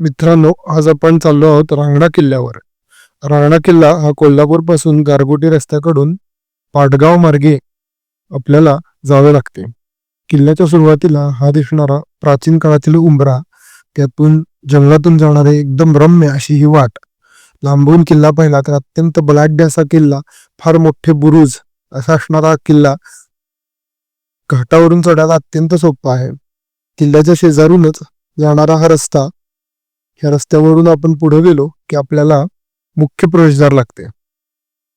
मित्रांनो, आज आपण चाललो आहोत रांगणा किल्ल्यावर. रांगणा किल्ला हा कोल्हापूर पासून गारगोटी रस्त्याकडून पाटगाव मार्गे आपल्याला जावे लागते. किल्ल्याच्या सुरुवातीला हा दिसणारा प्राचीन काळातील उंबरा, त्यातून जंगलातून जाणारे एकदम रम्य अशी ही वाट. लांबून किल्ला पाहिला तर अत्यंत बलाढ्य असा किल्ला, फार मोठे बुरुज असा असणारा किल्ला घाटावरून चढायला अत्यंत सोपा आहे. किल्ल्याच्या शेजारूनच जाणारा हा रस्ता, ह्या रस्त्यावरून आपण पुढे गेलो की आपल्याला मुख्य प्रवेशद्वार लागते.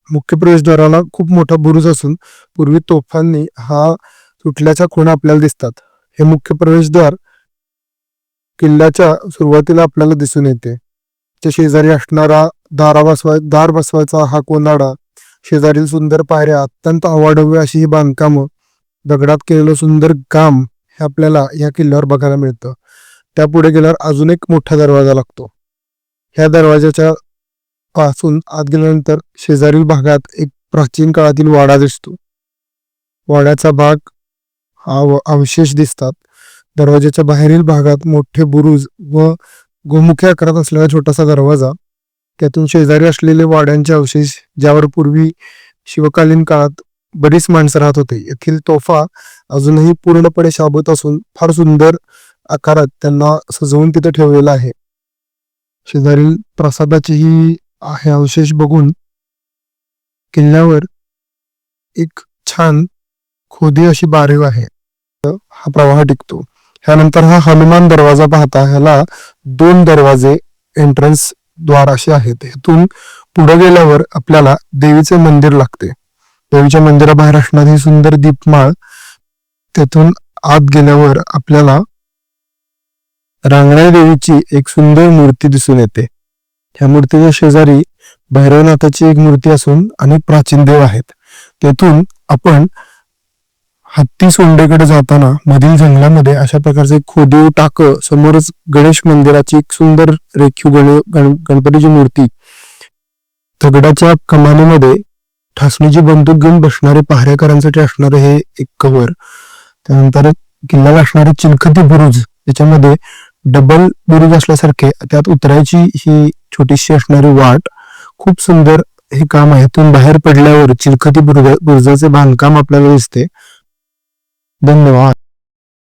मुख्य प्रवेशद्वाराला खूप मोठा बुरुज असून पूर्वी तोफांनी हा सुटल्याच्या खुणा आपल्याला दिसतात. हे मुख्य प्रवेशद्वार किल्ल्याच्या सुरुवातीला आपल्याला दिसून येते. त्या शेजारी असणारा दार बसवायचा हा कोनाडा, शेजारील सुंदर पायऱ्या, अत्यंत अवाढव्य अशी ही बांधकामं, दगडात केलेलं सुंदर काम हे आपल्याला या किल्ल्यावर बघायला मिळतं. त्यापुढे गेल्यावर अजून एक मोठा दरवाजा लागतो. ह्या दरवाजाच्या पासून आत गेल्यानंतर शेजारील भागात एक प्राचीन काळातील वाडा दिसतो. वाड्याचा भाग हा अवशेष दिसतात. दरवाजाच्या बाहेरील भागात मोठे बुरुज व गोमुखी आकारात असलेला छोटासा दरवाजा, त्यातून शेजारी असलेले वाड्यांचे अवशेष, ज्यावर पूर्वी शिवकालीन काळात बरीच माणसं राहत होते. येथील तोफा अजूनही पूर्णपणे शाबूत असून फार सुंदर आकारात त्यांना सजवून तिथे ठेवलेला आहे. शेजारील प्रासादाचेही हे अवशेष बघून किल्ल्यावर एक छान खोदी अशी बारीव आहे, हा प्रवाह टिकतो. ह्यानंतर हा हनुमान दरवाजा पाहता, ह्याला 2 दरवाजे, एंट्रन्स द्वार असे आहेत. इथून पुढे गेल्यावर आपल्याला देवीचे मंदिर लागते. देवीच्या मंदिराबाहेर असणारी ही सुंदर दीपमाळ, तेथून आत गेल्यावर आपल्याला रांगणा देवीची एक सुंदर मूर्ती दिसून येते. ह्या मूर्तीच्या शेजारी भैरवनाथाची एक मूर्ती असून अनेक प्राचीन देव आहेत. तेथून आपण हत्ती सोंडेकडे जाताना मधील जंगलामध्ये अशा प्रकारचे एक खोदीव टाकं, समोरच गणेश मंदिराची एक सुंदर रेखीव गणपतीची मूर्ती, दगडाच्या कमानीमध्ये ठासणीची बंदूक घेऊन बसणारे पहारेकरांसाठी असणारे हे एक कवर, त्यानंतर किल्ल्याला असणारे चिलखती बुरुज, त्याच्यामध्ये डबल बुरुज असल्यासारखे त्यात उतरायची ही छोटीशी असणारी वाट, खूप सुंदर हे काम आहे. इथून बाहेर पडल्यावर चिलखती बुरुजाचे बांधकाम आपल्याला दिसते. धन्यवाद.